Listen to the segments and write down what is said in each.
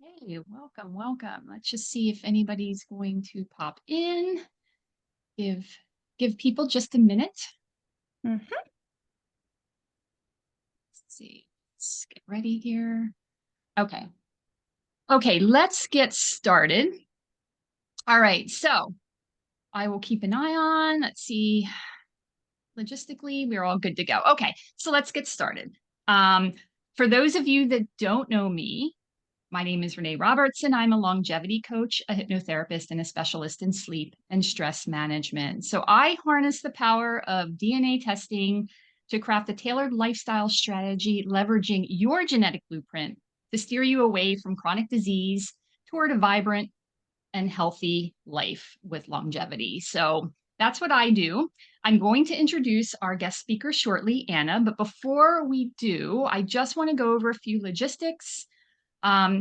Hey, welcome, welcome. Let's just see if anybody's going to pop in. Give give people just a minute. Mhm. Let's see. Let's get ready here. Okay. Okay, let's get started. All right, so I will keep an eye on. Let's see. Logistically, we're all good to go. Okay, so let's get started. For those of you that don't know me, my name is Renay Roberts, and I'm a longevity coach, a hypnotherapist, and a specialist in sleep and stress management. So I harness the power of DNA testing to craft a tailored lifestyle strategy, leveraging your genetic blueprint to steer you away from chronic disease toward a vibrant and healthy life with longevity. So that's what I do. I'm going to introduce our guest speaker shortly, Anna. But before we do, I just want to go over a few logistics.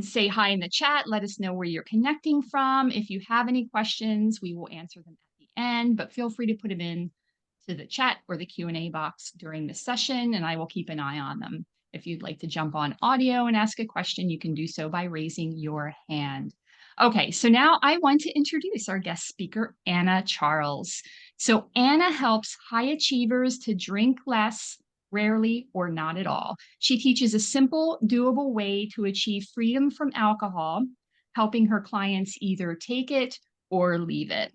Say hi in the chat. Let us know where you're connecting from. If you have any questions, we will answer them at the end, but feel free to put them in to the chat or the Q&A box during the session, and I will keep an eye on them. If you'd like to jump on audio and ask a question, you can do so by raising your hand. Okay, so now I want to introduce our guest speaker, Anna Charles. So Anna helps high achievers to drink less, rarely, or not at all. She teaches a simple, doable way to achieve freedom from alcohol, helping her clients either take it or leave it.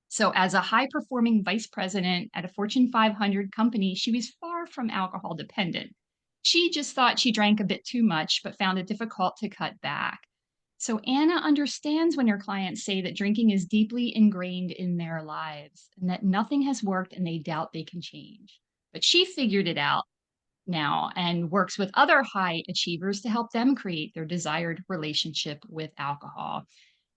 So, as a high performing vice president at a Fortune 500 company, she was far from alcohol dependent. She just thought she drank a bit too much, but found it difficult to cut back. So, Anna understands when her clients say that drinking is deeply ingrained in their lives and that nothing has worked and they doubt they can change. But she figured it out now and works with other high achievers to help them create their desired relationship with alcohol.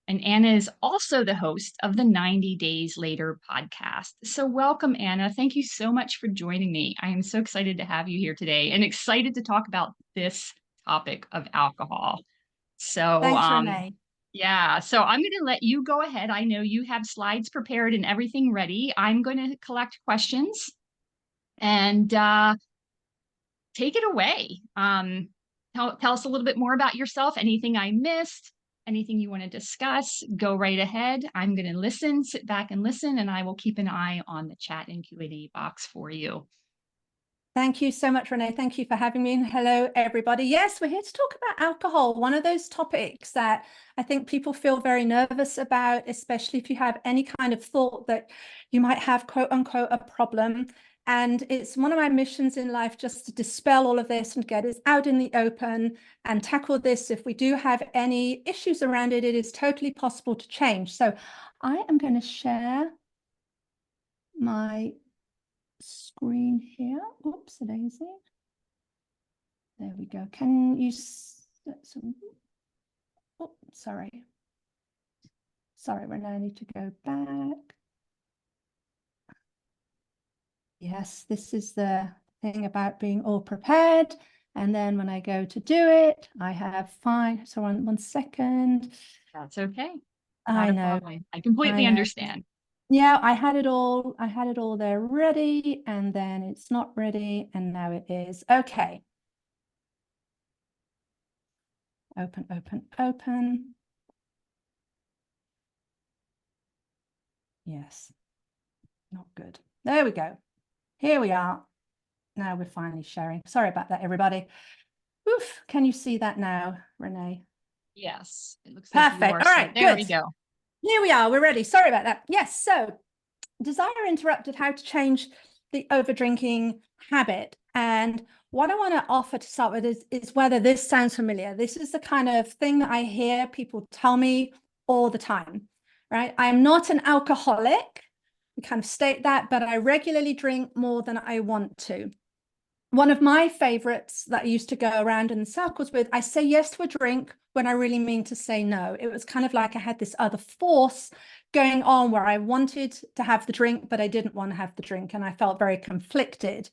And Anna is also the host of the 90 Days Later podcast. So, welcome, Anna. Thank you so much for joining me. I am so excited to have you here today and excited to talk about this topic of alcohol. So, Thanks, Renay. yeah, so I'm going to let you go ahead. I know you have slides prepared and everything ready. I'm going to collect questions and take it away. Tell us a little bit more about yourself, anything I missed, anything you want to discuss, go right ahead. I'm going to listen, sit back and listen, and I will keep an eye on the chat and Q&A box for you. Thank you so much, Renay. Thank you for having me. And hello, everybody. Yes, we're here to talk about alcohol, one of those topics that I think people feel very nervous about, especially if you have any kind of thought that you might have, quote unquote, a problem. And it's one of my missions in life just to dispel all of this and get it out in the open and tackle this. If we do have any issues around it, it is totally possible to change. So I am going to share my screen here. Oops, daisy. There we go. Can you oh, sorry. Sorry, Renay, I need to go back. Yes, this is the thing about being all prepared. And then when I go to do it, I have fine. So one second. That's okay. I know. I completely understand. Yeah, I had it all there ready, and then it's not ready, and now it is. Okay. Open, open, open. Yes, not good. There we go. Here we are. Now we're finally sharing. Sorry about that, everybody. Oof, can you see that now, Renay? Yes, it looks like you are. Perfect. All right, there good. we go. Here we are. We're ready. Sorry about that. Yes, so Desire interrupted how to change the overdrinking habit. And what I want to offer to start with is whether this sounds familiar. This is the kind of thing that I hear people tell me all the time, right? I'm not an alcoholic. We kind of state that, but I regularly drink more than I want to. One of my favorites that I used to go around in circles with, I say yes to a drink when I really mean to say no. It was kind of like I had this other force going on where I wanted to have the drink, but I didn't want to have the drink, and I felt very conflicted.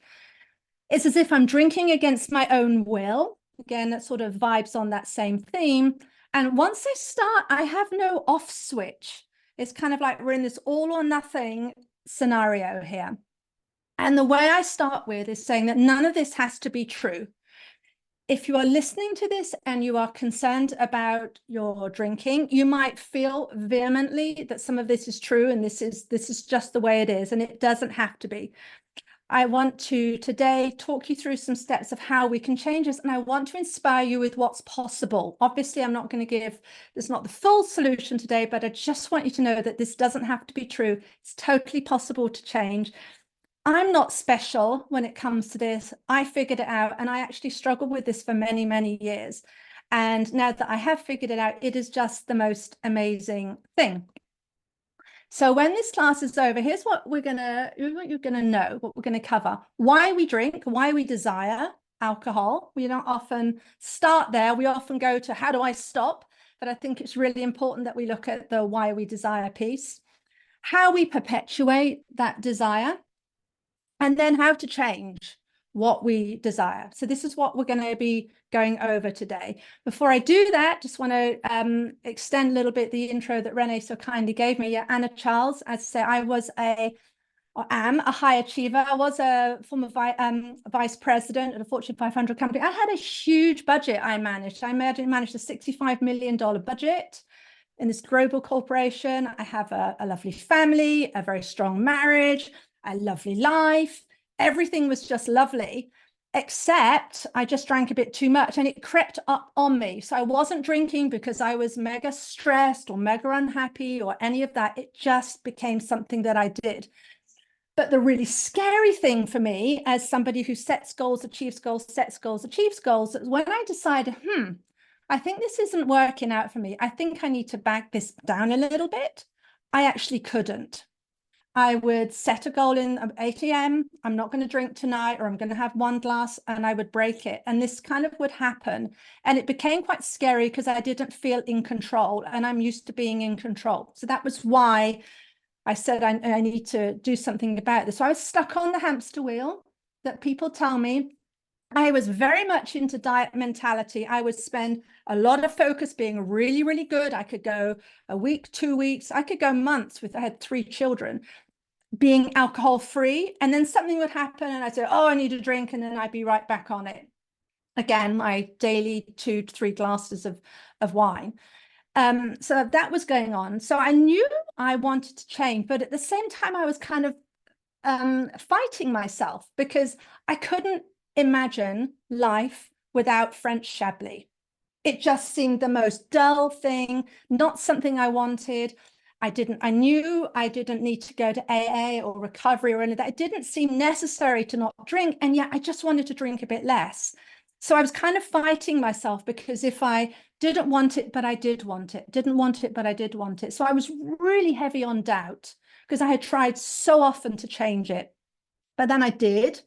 It's as if I'm drinking against my own will. Again, that sort of vibes on that same theme. And once I start, I have no off switch. It's kind of like we're in this all or nothing scenario here. And the way I start with is saying that none of this has to be true. if you are listening to this and you are concerned about your drinking, you might feel vehemently that some of this is true and this is just the way it is, and it doesn't have to be. I want to today talk you through some steps of how we can change this, and I want to inspire you with what's possible. Obviously, I'm not going to give this not the full solution today, but I just want you to know that this doesn't have to be true. It's totally possible to change. I'm not special when it comes to this. I figured it out, and I actually struggled with this for many, many years. And now that I have figured it out, it is just the most amazing thing. So when this class is over, here's what you're gonna know, what we're gonna cover: why we drink, why we desire alcohol. We don't often start there. We often go to how do I stop? But I think it's really important that we look at the why we desire piece, how we perpetuate that desire, and then how to change what we desire. So this is what we're going to be going over today. Before I do that, just want to extend a little bit the intro that Renay so kindly gave me. Yeah, Anna Charles, as I say, I am a high achiever. I was a former vice president at a Fortune 500 company. I had a huge budget I managed. I managed a $65 million budget in this global corporation. I have a lovely family, a very strong marriage, a lovely life. Everything was just lovely, except I just drank a bit too much and it crept up on me. So I wasn't drinking because I was mega stressed or mega unhappy or any of that. It just became something that I did. But the really scary thing for me, as somebody who sets goals, achieves goals, sets goals, achieves goals, is when I decided, I think this isn't working out for me. I think I need to back this down a little bit. I actually couldn't. I would set a goal in 8 a.m. I'm not going to drink tonight, or I'm going to have one glass, and I would break it. And this kind of would happen. And it became quite scary because I didn't feel in control, and I'm used to being in control. So that was why I said I need to do something about this. So I was stuck on the hamster wheel that people tell me. I was very much into diet mentality. I would spend a lot of focus being really, really good. I could go a week, 2 weeks. I could go months I had 3 children, being alcohol free. And then something would happen and I'd say, oh, I need a drink. And then I'd be right back on it. Again, my daily 2 to 3 glasses of wine. So that was going on. So I knew I wanted to change, but at the same time, I was kind of fighting myself because I couldn't imagine life without French Chablis. It just seemed the most dull thing, not something I wanted. I knew I didn't need to go to AA or recovery or any of that. It didn't seem necessary to not drink. And yet I just wanted to drink a bit less. So I was kind of fighting myself because if I didn't want it, but I did want it, didn't want it, but I did want it. So I was really heavy on doubt because I had tried so often to change it. But then I did.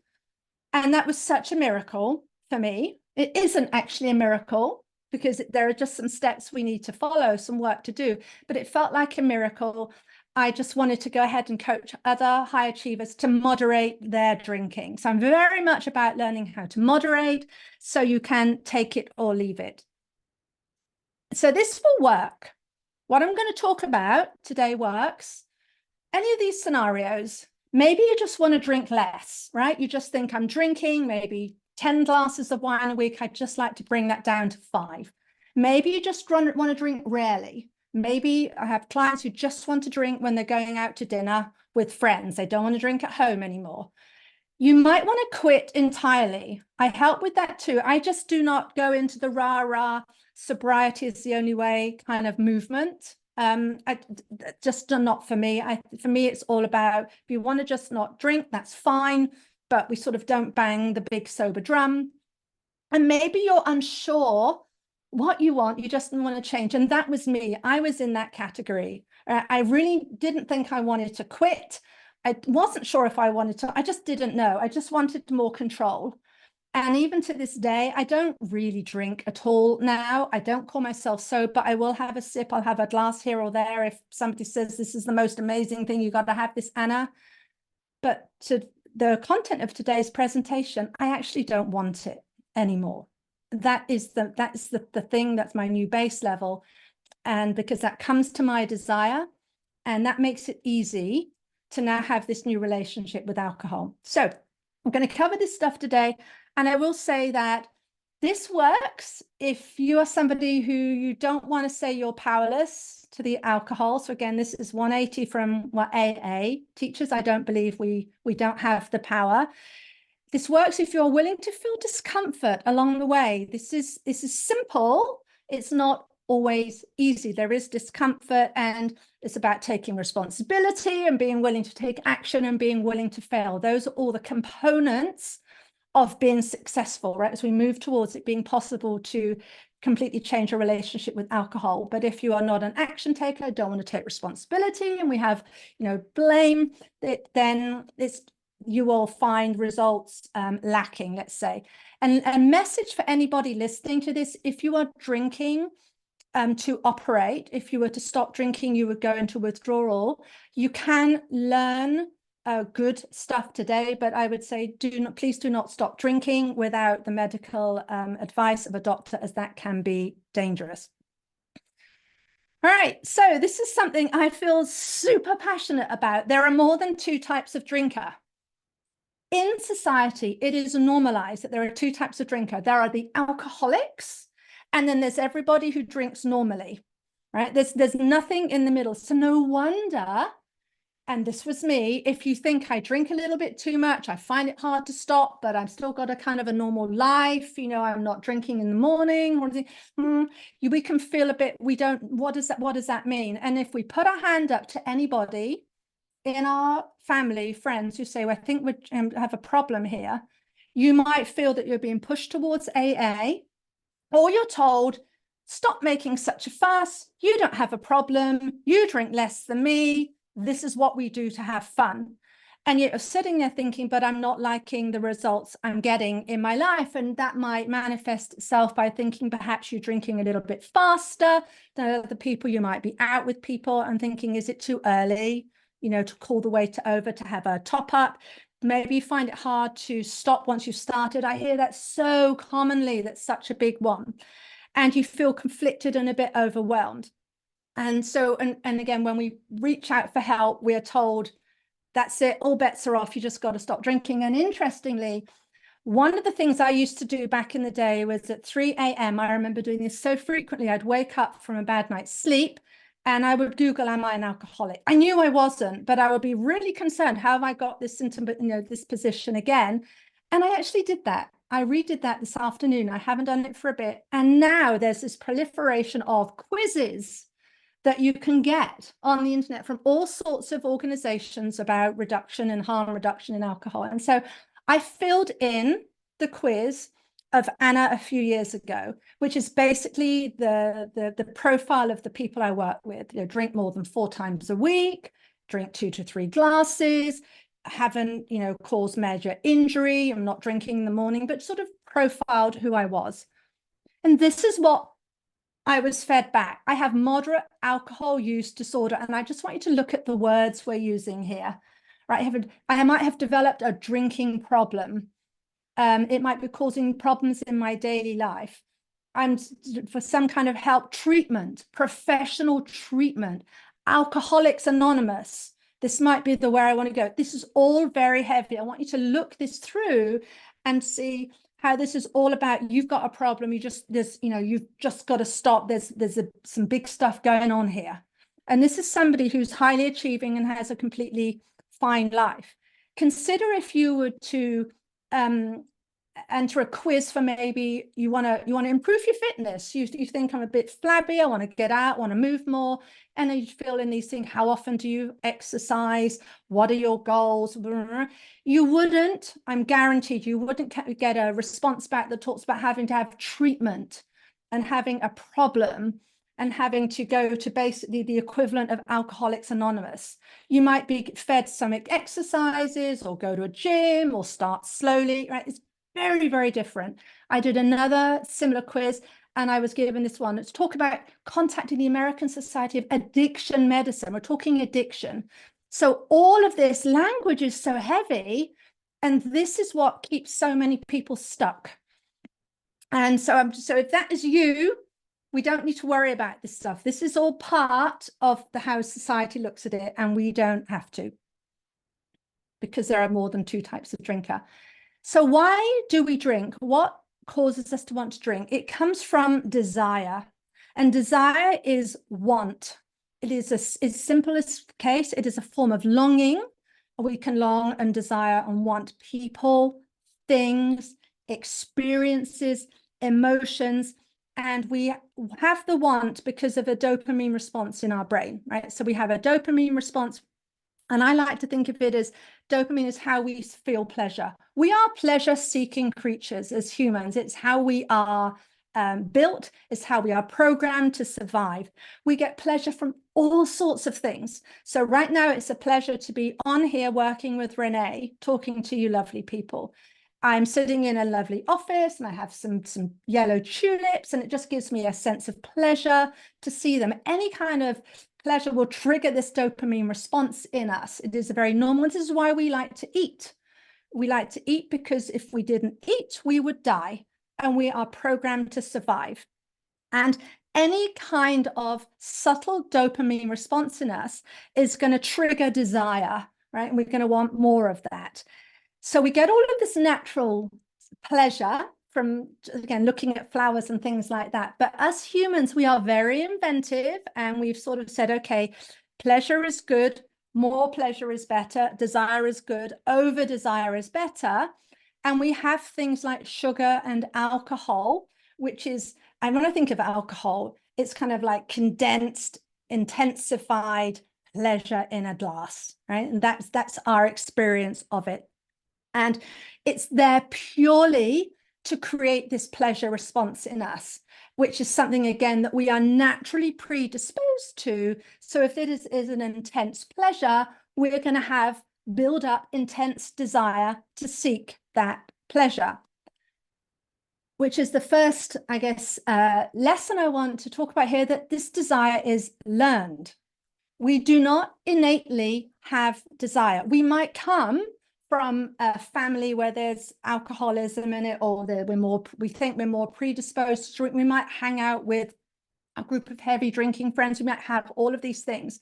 And that was such a miracle for me. It isn't actually a miracle because there are just some steps we need to follow, some work to do, but it felt like a miracle. I just wanted to go ahead and coach other high achievers to moderate their drinking. So I'm very much about learning how to moderate so you can take it or leave it. So this will work. What I'm going to talk about today works. Any of these scenarios, maybe you just want to drink less, right? You just think I'm drinking maybe 10 glasses of wine a week. I'd just like to bring that down to 5. Maybe you just want to drink rarely. Maybe I have clients who just want to drink when they're going out to dinner with friends. They don't want to drink at home anymore. You might want to quit entirely. I help with that too. I just do not go into the rah-rah, sobriety is the only way kind of movement. Just not for me. For me, it's all about, if you want to just not drink, that's fine, but we sort of don't bang the big sober drum. And maybe you're unsure what you want, you just want to change. And that was me. I was in that category. I really didn't think I wanted to quit. I wasn't sure if I wanted to. I just didn't know. I just wanted more control. And even to this day, I don't really drink at all now. I don't call myself sober. I will have a sip. I'll have a glass here or there. If somebody says this is the most amazing thing, you got to have this, Anna. But to the content of today's presentation, I actually don't want it anymore. That's the thing. That's my new base level. And because that comes to my desire, and that makes it easy to now have this new relationship with alcohol. So I'm going to cover this stuff today. And I will say that This works if you are somebody who you don't want to say you're powerless to the alcohol. So again, this is 180 from what AA teaches. I don't believe we don't have the power. This works if you're willing to feel discomfort along the way. This is simple. It's not always easy. There is discomfort, and it's about taking responsibility and being willing to take action and being willing to fail. Those are all the components of being successful, right? As we move towards it being possible to completely change your relationship with alcohol. But if you are not an action taker, don't want to take responsibility, and we have, blame, then you will find results lacking, let's say. And a message for anybody listening to this: if you are drinking to operate, if you were to stop drinking, you would go into withdrawal. You can learn good stuff today, but I would say please do not stop drinking without the medical advice of a doctor, as that can be dangerous. All right, so this is something I feel super passionate about. There are more than two types of drinker. In society, it is normalized that there are two types of drinker. There are the alcoholics, and then there's everybody who drinks normally, right? There's nothing in the middle. So no wonder, and this was me, if you think I drink a little bit too much, I find it hard to stop, but I've still got a kind of a normal life, I'm not drinking in the morning, we can feel a bit, what does that mean? And if we put our hand up to anybody in our family, friends who say, well, I think we have a problem here, you might feel that you're being pushed towards AA, or you're told, stop making such a fuss, you don't have a problem, you drink less than me, this is what we do to have fun. And yet you're sitting there thinking, but I'm not liking the results I'm getting in my life. And that might manifest itself by thinking perhaps you're drinking a little bit faster than other people. You might be out with people and thinking, is it too early, to call the waiter over to have a top up? Maybe you find it hard to stop once you've started. I hear that so commonly. That's such a big one. And you feel conflicted and a bit overwhelmed. And so, and again, when we reach out for help, we are told, that's it, all bets are off, you just got to stop drinking. And interestingly, one of the things I used to do back in the day was at 3 a.m. I remember doing this so frequently. I'd wake up from a bad night's sleep and I would Google, am I an alcoholic? I knew I wasn't, but I would be really concerned. How have I got this into this position again? And I actually did that. I redid that this afternoon. I haven't done it for a bit. And now there's this proliferation of quizzes that you can get on the internet from all sorts of organizations about reduction and harm reduction in alcohol. And so I filled in the quiz of Anna a few years ago, which is basically the profile of the people I work with. Drink more than 4 times a week, drink 2 to 3 glasses, haven't, caused major injury, I'm not drinking in the morning, but sort of profiled who I was. And this is what I was fed back. I have moderate alcohol use disorder. And I just want you to look at the words we're using here, right? I might have developed a drinking problem. It might be causing problems in my daily life. I'm for some kind of help, treatment, professional treatment, Alcoholics Anonymous. This might be the way I want to go. This is all very heavy. I want you to look this through and see how this is all about, you've got a problem, you've just got to stop. There's some big stuff going on here. And this is somebody who's highly achieving and has a completely fine life. Consider if you were to enter a quiz for maybe you want to improve your fitness. You think, I'm a bit flabby, I want to get out, want to move more. And then you fill in these things. How often do you exercise? What are your goals? You wouldn't, I'm guaranteed you wouldn't get a response back that talks about having to have treatment and having a problem and having to go to basically the equivalent of Alcoholics Anonymous. You might be fed some exercises or go to a gym or start slowly, right? It's very, very different. I did another similar quiz and I was given this one. Let's talk about contacting the American Society of Addiction Medicine. We're talking addiction. So all of this language is so heavy, and this is what keeps so many people stuck. And so if that is you, we don't need to worry about this stuff. This is all part of how society looks at it, and we don't have to, because there are more than 2 types of drinker. So why do we drink? What causes us to want to drink? It comes from desire, and desire is want. It is its simplest case. It is a form of longing. We can long and desire and want people, things, experiences, emotions, and we have the want because of a dopamine response in our brain, right? So we have a dopamine response, and I like to think of it as dopamine is how we feel pleasure. We are pleasure-seeking creatures as humans. It's how we are built. It's how we are programmed to survive. We get pleasure from all sorts of things. So right now, it's a pleasure to be on here working with Renay, talking to you lovely people. I'm sitting in a lovely office and I have some yellow tulips, and it just gives me a sense of pleasure to see them. Any kind of pleasure will trigger this dopamine response in us. It is a very normal. This is why we like to eat. We like to eat because if we didn't eat, we would die, and we are programmed to survive. And any kind of subtle dopamine response in us is going to trigger desire, right? And we're going to want more of that. So we get all of this natural pleasure from, again, looking at flowers and things like that. But as humans, we are very inventive, and we've sort of said, okay, pleasure is good, more pleasure is better, desire is good, over desire is better. And we have things like sugar and alcohol, which is, and when I think of alcohol, it's kind of like condensed, intensified pleasure in a glass, right? And that's our experience of it. And it's there purely to create this pleasure response in us, which is something, again, that we are naturally predisposed to. So if it is an intense pleasure, we're going to have build up intense desire to seek that pleasure, which is the first, I guess, lesson I want to talk about here, that this desire is learned. We do not innately have desire. We might come from a family where there's alcoholism in it, or we think we're more predisposed to drink. We might hang out with a group of heavy drinking friends. We might have all of these things.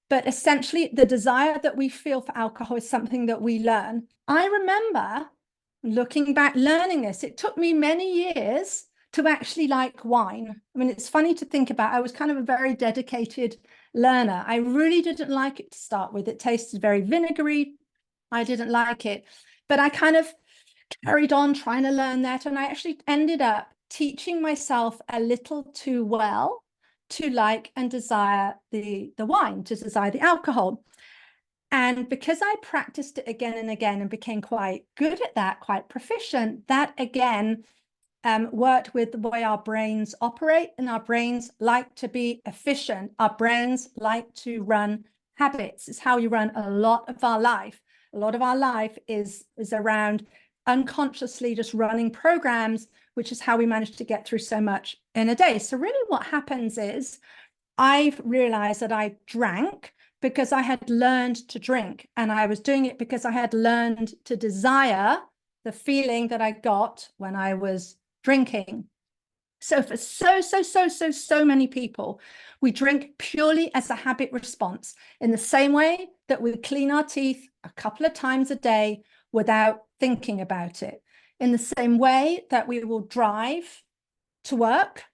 But essentially, the desire that we feel for alcohol is something that we learn. I remember looking back, learning this. It took me many years to actually like wine. I mean, it's funny to think about. I was kind of a very dedicated learner. I really didn't like it to start with. It tasted very vinegary. I didn't like it, but I kind of carried on trying to learn that. And I actually ended up teaching myself a little too well to like and desire the wine, to desire the alcohol. And because I practiced it again and again and became quite good at that, quite proficient, that again worked with the way our brains operate. And our brains like to be efficient. Our brains like to run habits. It's how we run a lot of our life. A lot of our life is around unconsciously just running programs, which is how we manage to get through so much in a day. So really what happens is I've realized that I drank because I had learned to drink, and I was doing it because I had learned to desire the feeling that I got when I was drinking. So for so many people, we drink purely as a habit response, in the same way that we clean our teeth a couple of times a day without thinking about it, in the same way that we will drive to work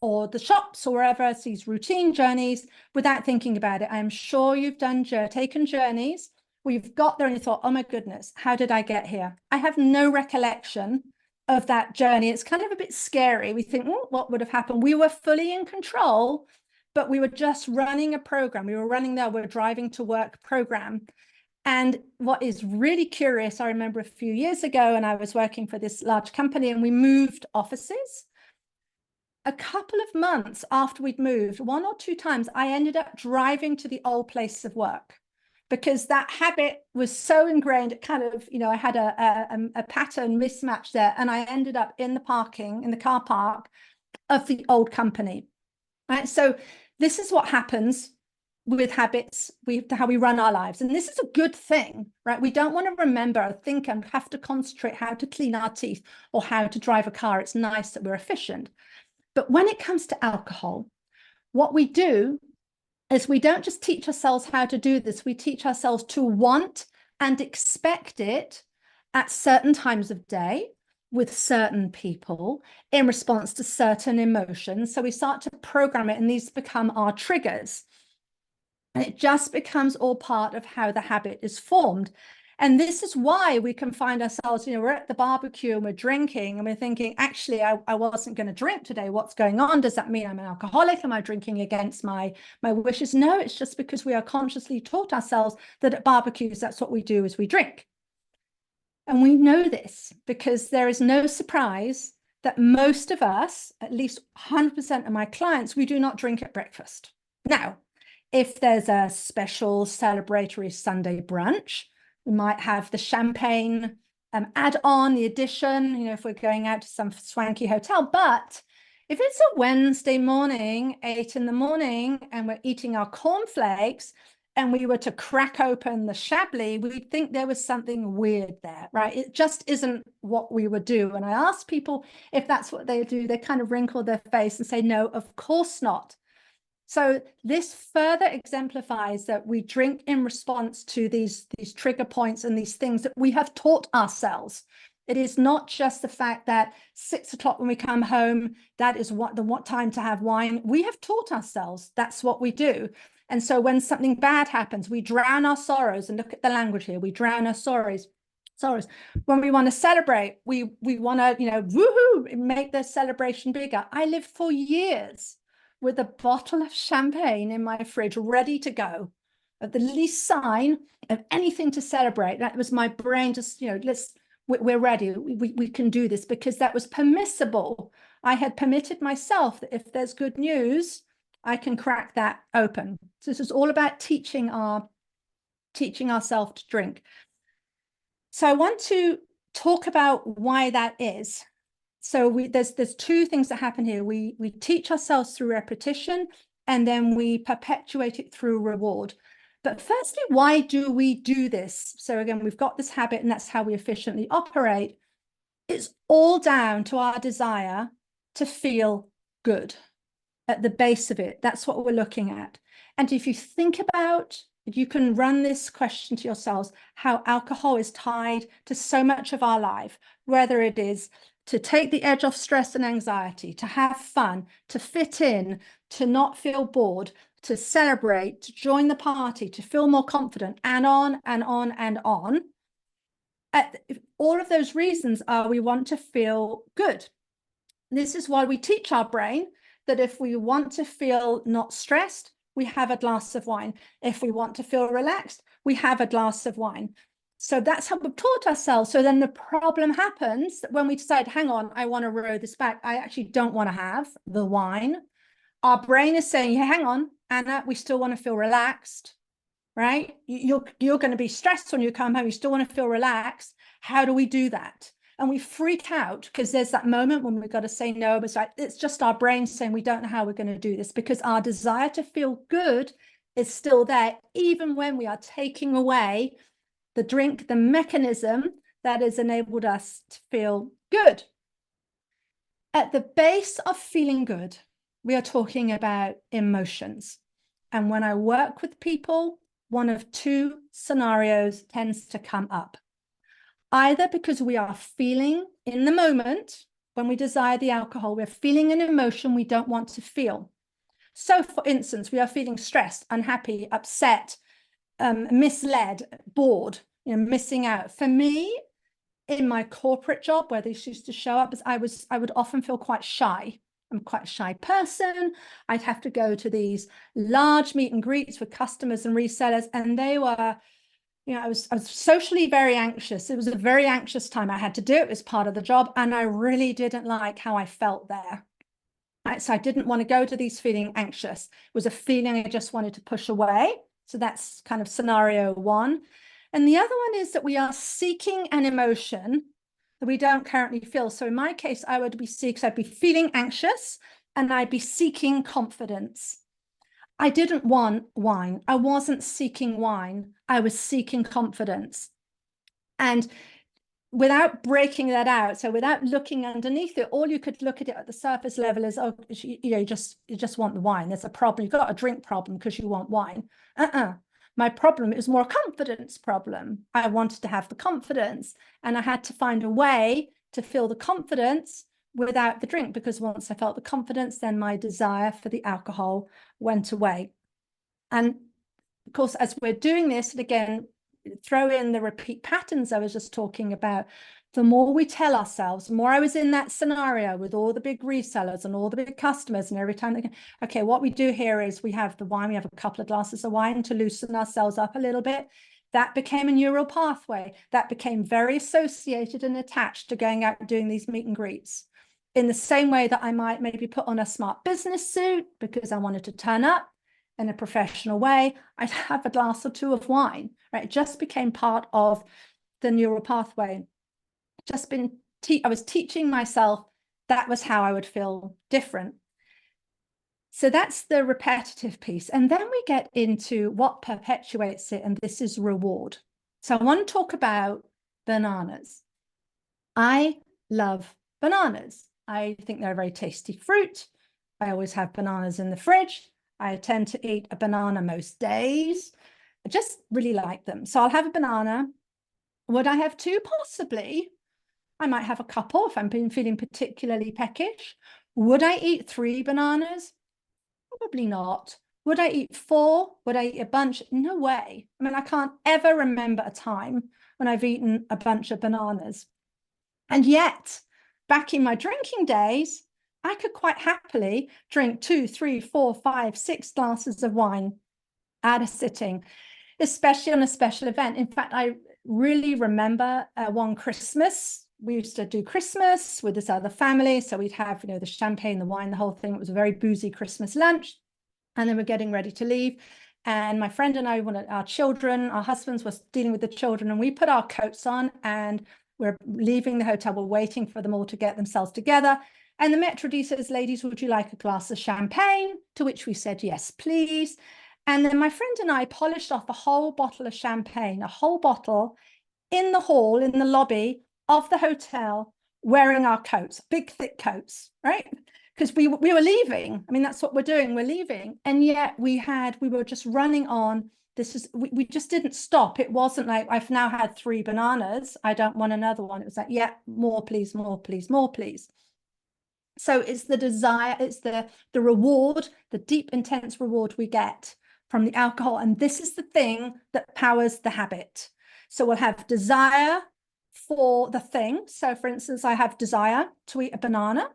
or the shops or wherever, it's these routine journeys without thinking about it. I'm sure you've taken journeys where you've got there and you thought, oh my goodness, how did I get here? I have no recollection of that journey. It's kind of a bit scary. We think, oh, what would have happened? We were fully in control, but we were just running a program. We were running we're driving to work program. And what is really curious, I remember a few years ago, and I was working for this large company, and we moved offices. A couple of months after we'd moved, one or two times, I ended up driving to the old place of work, because that habit was so ingrained. It kind of, I had a pattern mismatch there, and I ended up in the car park of the old company. Right. So this is what happens with habits, how we run our lives. And this is a good thing, right? We don't want to remember or think and have to concentrate how to clean our teeth or how to drive a car. It's nice that we're efficient. But when it comes to alcohol, what we do is we don't just teach ourselves how to do this. We teach ourselves to want and expect it at certain times of day. with certain people in response to certain emotions. So we start to program it, and these become our triggers. And it just becomes all part of how the habit is formed. And this is why we can find ourselves, we're at the barbecue and we're drinking and we're thinking, actually, I wasn't going to drink today. What's going on? Does that mean I'm an alcoholic? Am I drinking against my wishes? No, it's just because we are consciously taught ourselves that at barbecues, that's what we do, is we drink. And we know this because there is no surprise that most of us, at least 100% of my clients, we do not drink at breakfast. Now, if there's a special celebratory Sunday brunch, we might have the champagne add-on, the addition, if we're going out to some swanky hotel. But if it's a Wednesday morning, 8 in the morning, and we're eating our cornflakes, and we were to crack open the Chablis, we'd think there was something weird there, right? It just isn't what we would do. And I ask people if that's what they do, they kind of wrinkle their face and say, no, of course not. So this further exemplifies that we drink in response to these trigger points and these things that we have taught ourselves. It is not just the fact that 6 o'clock when we come home, that is what time to have wine. We have taught ourselves that's what we do. And so when something bad happens, we drown our sorrows, and look at the language here. We drown our sorrows. When we want to celebrate, we want to, woohoo, make the celebration bigger. I lived for years with a bottle of champagne in my fridge, ready to go, at the least sign of anything to celebrate. That was my brain just, we're ready. We can do this, because that was permissible. I had permitted myself that if there's good news, I can crack that open. So this is all about teaching ourselves to drink. So I want to talk about why that is. So there's 2 things that happen here. We teach ourselves through repetition, and then we perpetuate it through reward. But firstly, why do we do this? So again, we've got this habit, and that's how we efficiently operate. It's all down to our desire to feel good. At the base of it, that's what we're looking at. And if you think about, you can run this question to yourselves, how alcohol is tied to so much of our life, whether it is to take the edge off stress and anxiety, to have fun, to fit in, to not feel bored, to celebrate, to join the party, to feel more confident, and on and on and on. All of those reasons are we want to feel good. This is why we teach our brain that if we want to feel not stressed, we have a glass of wine. If we want to feel relaxed, we have a glass of wine. So that's how we've taught ourselves. So then the problem happens that when we decide, hang on, I want to row this back, I actually don't want to have the wine. Our brain is saying, yeah, hang on, Anna, we still want to feel relaxed, right? You're going to be stressed when you come home. You still want to feel relaxed. How do we do that? And we freak out because there's that moment when we've got to say no. But it's just our brain saying we don't know how we're going to do this, because our desire to feel good is still there, even when we are taking away the drink, the mechanism that has enabled us to feel good. At the base of feeling good, we are talking about emotions. And when I work with people, one of 2 scenarios tends to come up. Either because we are feeling in the moment, when we desire the alcohol, we're feeling an emotion we don't want to feel. So for instance, we are feeling stressed, unhappy, upset, misled, bored, missing out. For me, in my corporate job, where this used to show up, I would often feel quite shy. I'm quite a shy person. I'd have to go to these large meet and greets with customers and resellers, and they were, I was socially very anxious. It was a very anxious time. I had to do it as part of the job, and I really didn't like how I felt there. Right? So I didn't want to go to these feeling anxious. It was a feeling I just wanted to push away. So that's kind of scenario 1. And the other one is that we are seeking an emotion that we don't currently feel. So in my case, I'd be feeling anxious, and I'd be seeking confidence. I didn't want wine. I wasn't seeking wine. I was seeking confidence. And without breaking that out, so without looking underneath it, all you could look at it at the surface level is, oh, you just want the wine. There's a problem. You've got a drink problem because you want wine. My problem is more a confidence problem. I wanted to have the confidence, and I had to find a way to feel the confidence without the drink, because once I felt the confidence, then my desire for the alcohol went away. And of course, as we're doing this, and again, throw in the repeat patterns I was just talking about, the more we tell ourselves, the more I was in that scenario with all the big resellers and all the big customers, and every time they go, okay, what we do here is we have the wine, we have a couple of glasses of wine to loosen ourselves up a little bit. That became a neural pathway that became very associated and attached to going out and doing these meet and greets. In the same way that I might maybe put on a smart business suit because I wanted to turn up in a professional way, I'd have a glass or two of wine, right? It just became part of the neural pathway. I was teaching myself that was how I would feel different. So that's the repetitive piece. And then we get into what perpetuates it, and this is reward. So I want to talk about bananas. I love bananas. I think they're a very tasty fruit. I always have bananas in the fridge. I tend to eat a banana most days. I just really like them. So I'll have a banana. Would I have two? Possibly. I might have a couple if I'm feeling particularly peckish. Would I eat 3 bananas? Probably not. Would I eat 4? Would I eat a bunch? No way. I mean, I can't ever remember a time when I've eaten a bunch of bananas. And yet, back in my drinking days, I could quite happily drink 2, 3, 4, 5, 6 glasses of wine at a sitting, especially on a special event. In fact, I really remember one Christmas. We used to do Christmas with this other family. So we'd have, the champagne, the wine, the whole thing. It was a very boozy Christmas lunch. And then we're getting ready to leave. And my friend and I, our children, our husbands were dealing with the children, and we put our coats on and we're leaving the hotel. We're waiting for them all to get themselves together. And the maitre d' says, ladies, would you like a glass of champagne? To which we said, yes, please. And then my friend and I polished off a whole bottle of champagne, a whole bottle, in the hall, in the lobby of the hotel, wearing our coats, big, thick coats, right? Because we were leaving. I mean, that's what we're doing. We're leaving. And yet we were just running on. We just didn't stop. It wasn't like, I've now had 3 bananas, I don't want another one. It was like, yeah, more, please, more, please, more, please. So it's the desire, it's the reward, the deep, intense reward we get from the alcohol. And this is the thing that powers the habit. So we'll have desire for the thing. So for instance, I have desire to eat a banana,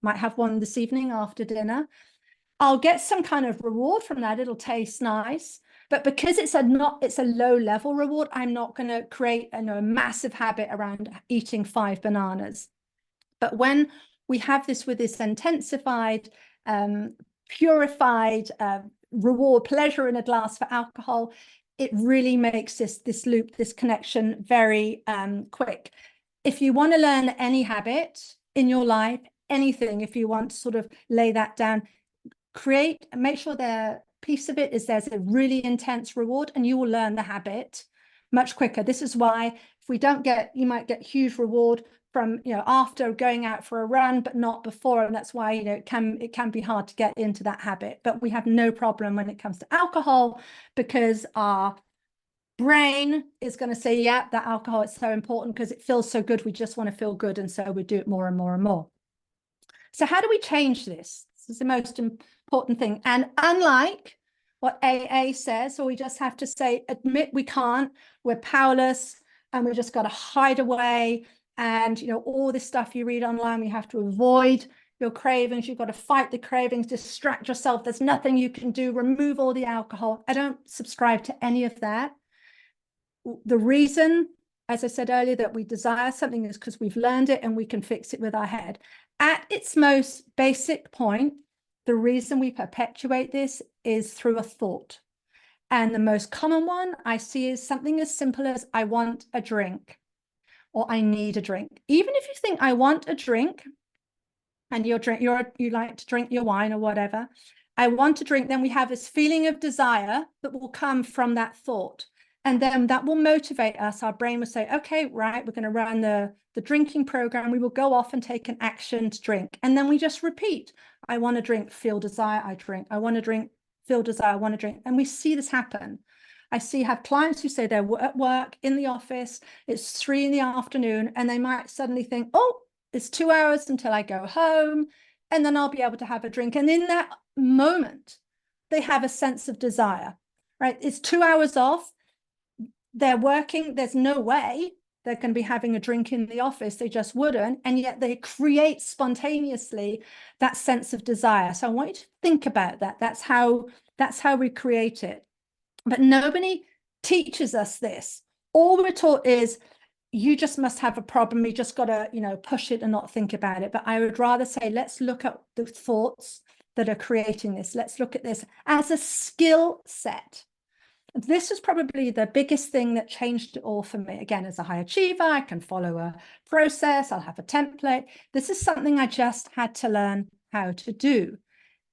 might have one this evening after dinner. I'll get some kind of reward from that. It'll taste nice. But because it's a low level reward, I'm not going to create a massive habit around eating 5 bananas. But when we have this with this intensified, purified reward, pleasure in a glass for alcohol, it really makes this loop, this connection very quick. If you want to learn any habit in your life, anything, if you want to sort of lay that down, make sure the piece of it is there's a really intense reward, and you will learn the habit much quicker. This is why if we don't you might get huge reward from, after going out for a run, but not before. And that's why, it can be hard to get into that habit. But we have no problem when it comes to alcohol, because our brain is going to say, yeah, that alcohol is so important because it feels so good. We just want to feel good. And so we do it more and more and more. So how do we change this? This is the most important thing. And unlike what AA says, or we just have to admit we can't, we're powerless, and we just got to hide away. And, all this stuff you read online, we have to avoid your cravings. You've got to fight the cravings, distract yourself. There's nothing you can do. Remove all the alcohol. I don't subscribe to any of that. The reason, as I said earlier, that we desire something is because we've learned it and we can fix it with our head. At its most basic point, the reason we perpetuate this is through a thought. And the most common one I see is something as simple as, I want a drink, or I need a drink. Even if you think I want a drink, and you like to drink your wine or whatever, I want to drink, then we have this feeling of desire that will come from that thought. And then that will motivate us. Our brain will say, okay, right, we're going to run the drinking program. We will go off and take an action to drink. And then we just repeat. I want to drink, feel desire, I drink. I want to drink, feel desire, I want to drink. And we see this happen. I have clients who say they're at work in the office, it's 3 in the afternoon, and they might suddenly think, oh, it's 2 hours until I go home, and then I'll be able to have a drink. And in that moment, they have a sense of desire, right? It's 2 hours off. They're working. There's no way they're going to be having a drink in the office. They just wouldn't. And yet they create spontaneously that sense of desire. So I want you to think about that. That's how we create it. But nobody teaches us this. All we're taught is you just must have a problem. You just got to, push it and not think about it. But I would rather say, let's look at the thoughts that are creating this. Let's look at this as a skill set. This is probably the biggest thing that changed it all for me. Again, as a high achiever, I can follow a process. I'll have a template. This is something I just had to learn how to do.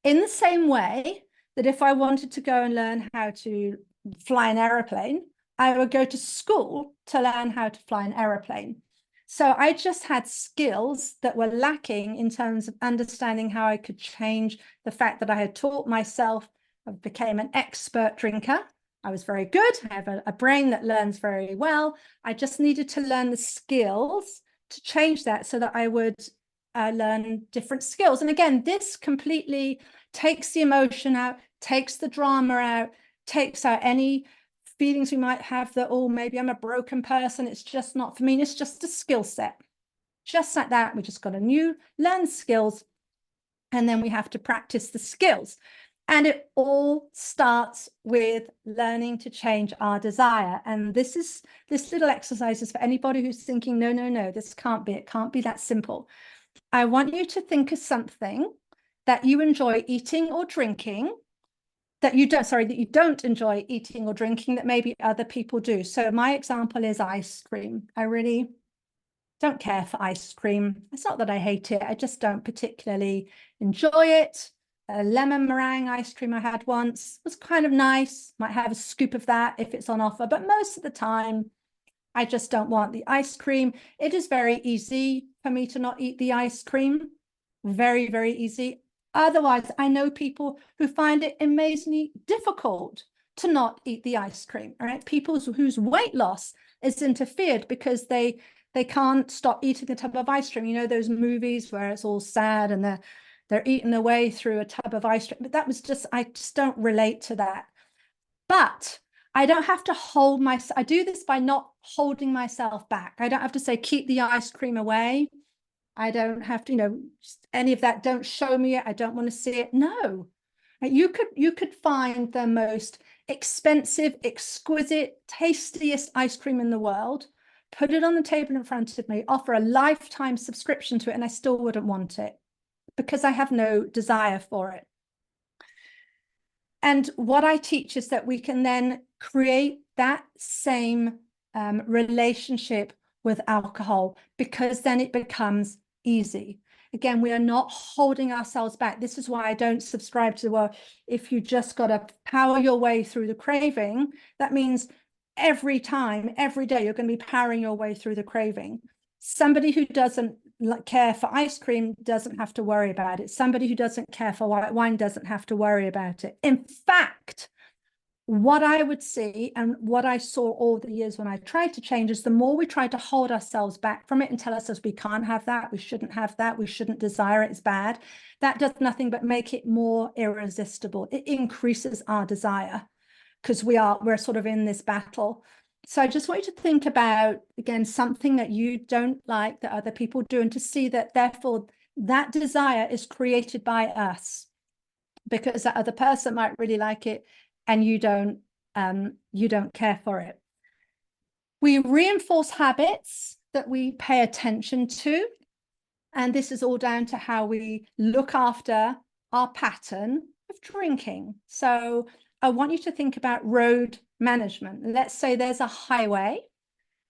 In the same way that if I wanted to go and learn how to fly an aeroplane, I would go to school to learn how to fly an aeroplane. So I just had skills that were lacking in terms of understanding how I could change the fact that I had taught myself. I became an expert drinker. I was very good. I have a brain that learns very well. I just needed to learn the skills to change that so that I would learn different skills. And again, this completely takes the emotion out, takes the drama out, takes out any feelings we might have that, oh, maybe I'm a broken person. It's just not for me. It's just a skill set. Just like that, we just got learn skills, and then we have to practice the skills. And it all starts with learning to change our desire. And this little exercise is for anybody who's thinking, no, this can't be, it can't be that simple. I want you to think of something that you enjoy eating or drinking, that you don't enjoy eating or drinking, that maybe other people do. So my example is ice cream. I really don't care for ice cream. It's not that I hate it. I just don't particularly enjoy it. A lemon meringue ice cream I had once was kind of nice. Might have a scoop of that if it's on offer, but most of the time, I just don't want the ice cream. It is very easy for me to not eat the ice cream. Very, very easy. Otherwise, I know people who find it amazingly difficult to not eat the ice cream, right? People whose weight loss is interfered because they can't stop eating a tub of ice cream. You know, those movies where it's all sad and they're eating their way through a tub of ice cream. But I just don't relate to that. But I don't have to hold myself. I do this by not holding myself back. I don't have to say, keep the ice cream away. I don't have to, any of that. Don't show me it. I don't want to see it. No, you could find the most expensive, exquisite, tastiest ice cream in the world, put it on the table in front of me, offer a lifetime subscription to it, and I still wouldn't want it because I have no desire for it. And what I teach is that we can then create that same relationship with alcohol, because then it becomes easy. Again, we are not holding ourselves back. This is why I don't subscribe to, well, if you just got to power your way through the craving, that means every time, every day, you're going to be powering your way through the craving. Somebody who doesn't care for ice cream doesn't have to worry about it. Somebody who doesn't care for white wine doesn't have to worry about it. In fact, what I would see and what I saw all the years when I tried to change is the more we try to hold ourselves back from it and tell ourselves we can't have that, we shouldn't have that, we shouldn't desire it, it's bad, that does nothing but make it more irresistible. It increases our desire because we're sort of in this battle. So I just want you to think about, again, something that you don't like that other people do, and to see that therefore that desire is created by us, because that other person might really like it and you don't care for it. We reinforce habits that we pay attention to. And this is all down to how we look after our pattern of drinking. So I want you to think about road management. Let's say there's a highway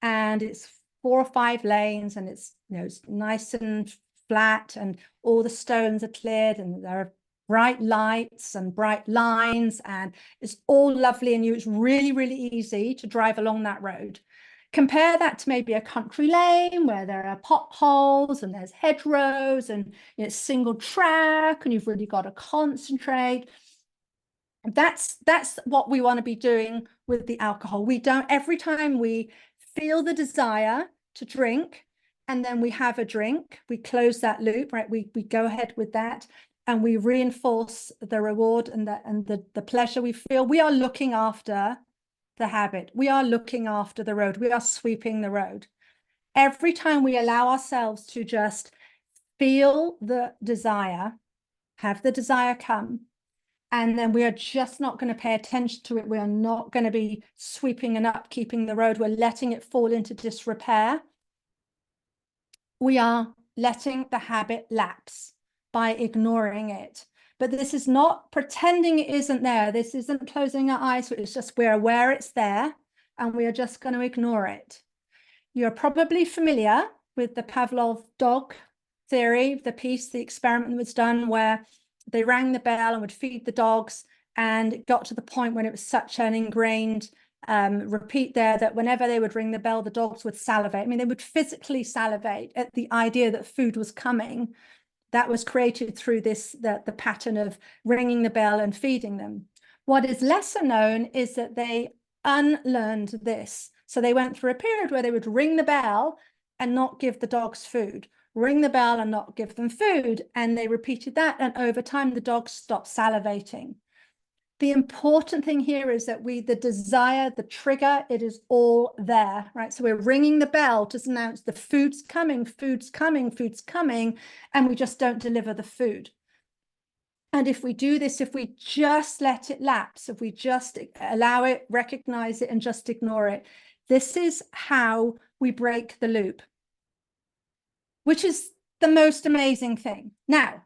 and it's 4 or 5 lanes and it's, it's nice and flat and all the stones are cleared and there are bright lights and bright lines and it's all lovely and it's really, really easy to drive along that road. Compare that to maybe a country lane where there are potholes and there's hedgerows and it's single track and you've really got to concentrate. That's what we want to be doing with the alcohol. We don't, every time we feel the desire to drink and then we have a drink, we close that loop, right? We go ahead with that and we reinforce the reward and the pleasure we feel. We are looking after the habit. We are looking after the road. We are sweeping the road. Every time we allow ourselves to just feel the desire, have the desire come, and then we are just not going to pay attention to it. We are not going to be sweeping and upkeeping the road. We're letting it fall into disrepair. We are letting the habit lapse by ignoring it. But this is not pretending it isn't there. This isn't closing our eyes. It's just we're aware it's there and we are just going to ignore it. You're probably familiar with the Pavlov dog theory, the experiment that was done where they rang the bell and would feed the dogs, and it got to the point when it was such an ingrained repeat there that whenever they would ring the bell, the dogs would salivate. I mean, they would physically salivate at the idea that food was coming. That was created through the pattern of ringing the bell and feeding them. What is lesser known is that they unlearned this. So they went through a period where they would ring the bell and not give the dogs food, ring the bell and not give them food. And they repeated that. And over time, the dogs stopped salivating. The important thing here is that the desire, the trigger, it is all there, right? So we're ringing the bell to announce the food's coming, food's coming, food's coming, and we just don't deliver the food. And if we do this, if we just let it lapse, if we just allow it, recognize it, and just ignore it, this is how we break the loop, which is the most amazing thing. Now,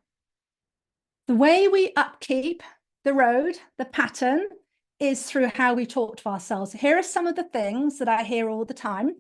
the way we upkeep the road, the pattern, is through how we talk to ourselves. Here are some of the things that I hear all the time.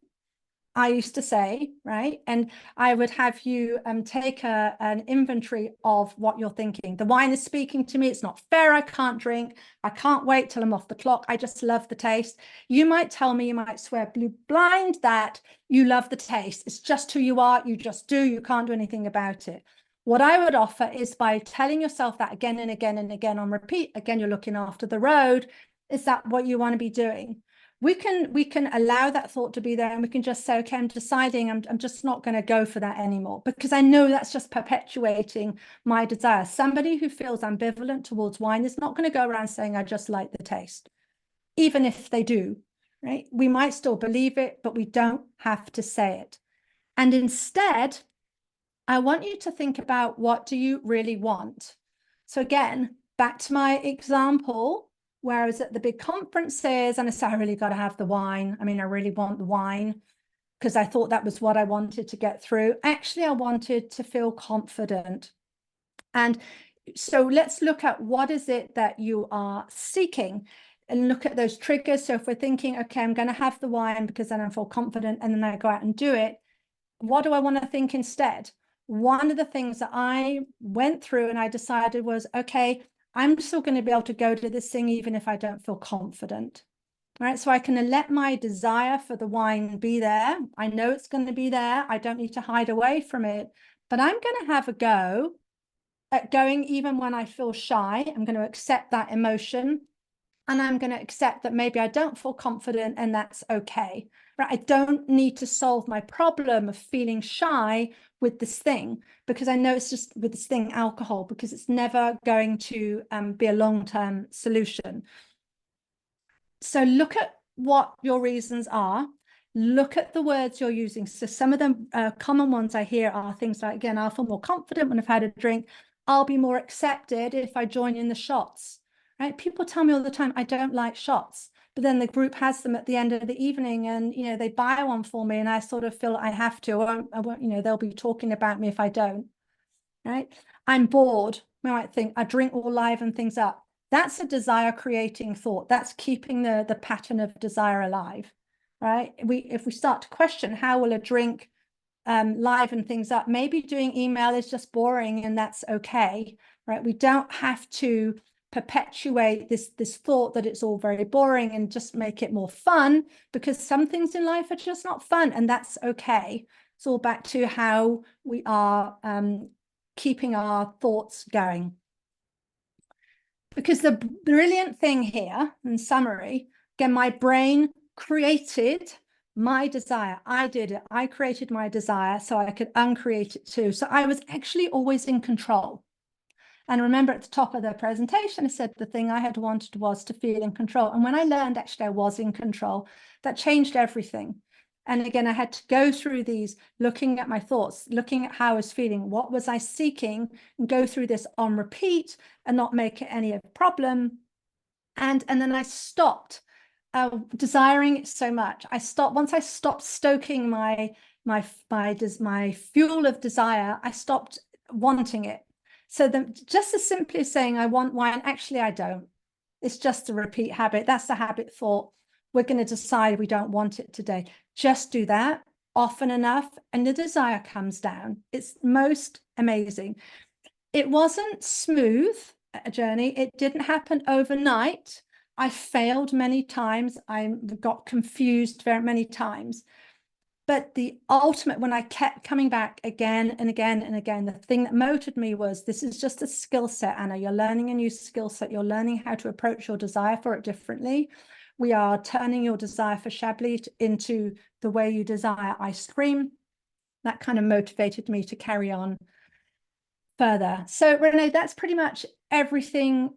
I used to say, right? And I would have you take an inventory of what you're thinking. The wine is speaking to me. It's not fair. I can't drink. I can't wait till I'm off the clock. I just love the taste. You might tell me, you might swear blue blind that you love the taste. It's just who you are. You just do. You can't do anything about it. What I would offer is by telling yourself that again and again and again on repeat, again, you're looking after the road. Is that what you want to be doing? We can allow that thought to be there, and we can just say, okay, I'm deciding I'm just not going to go for that anymore, because I know that's just perpetuating my desire. Somebody who feels ambivalent towards wine is not going to go around saying, I just like the taste, even if they do, right? We might still believe it, but we don't have to say it. And instead, I want you to think about, what do you really want? So again, back to my example, where I was at the big conferences and I said, I really got to have the wine. I mean, I really want the wine because I thought that was what I wanted to get through. Actually, I wanted to feel confident. And so let's look at what is it that you are seeking and look at those triggers. So if we're thinking, okay, I'm going to have the wine because then I feel confident and then I go out and do it. What do I want to think instead? One of the things that I went through and I decided was, okay, I'm still going to be able to go to this thing even if I don't feel confident, right? So I can let my desire for the wine be there. I know it's going to be there. I don't need to hide away from it, but I'm going to have a go at going even when I feel shy. I'm going to accept that emotion, and I'm going to accept that maybe I don't feel confident, and that's okay. Right? I don't need to solve my problem of feeling shy with this thing, because I know it's just with this thing, alcohol, because it's never going to be a long-term solution. So look at what your reasons are. Look at the words you're using. So some of them common ones I hear are things like, again, I'll feel more confident when I've had a drink. I'll be more accepted if I join in the shots. Right? People tell me all the time, I don't like shots, but then the group has them at the end of the evening, and they buy one for me, and I sort of feel I have to. I won't, they'll be talking about me if I don't. Right? I'm bored. I might think I drink or liven things up. That's a desire creating thought. That's keeping the pattern of desire alive. Right? If we start to question, how will a drink liven things up? Maybe doing email is just boring, and that's okay. Right? We don't have to perpetuate this thought that it's all very boring and just make it more fun, because some things in life are just not fun, and that's okay. It's all back to how we are keeping our thoughts going. Because the brilliant thing here, in summary, again, my brain created my desire. I did it. I created my desire so I could uncreate it too. So I was actually always in control. And remember at the top of the presentation, I said the thing I had wanted was to feel in control. And when I learned actually I was in control, that changed everything. And again, I had to go through these, looking at my thoughts, looking at how I was feeling, what was I seeking, and go through this on repeat and not make it any of a problem. And then I stopped desiring it so much. Once I stopped stoking my fuel of desire, I stopped wanting it. So just as simply as saying I want wine, actually I don't. It's just a repeat habit. That's the habit thought. We're going to decide we don't want it today. Just do that often enough and the desire comes down. It's most amazing. It wasn't smooth a journey. It didn't happen overnight. I failed many times. I got confused very many times. But the ultimate, when I kept coming back again and again and again, the thing that motivated me was, this is just a skill set, Anna. You're learning a new skill set. You're learning how to approach your desire for it differently. We are turning your desire for Chablis into the way you desire ice cream. That kind of motivated me to carry on further. So Renay, that's pretty much everything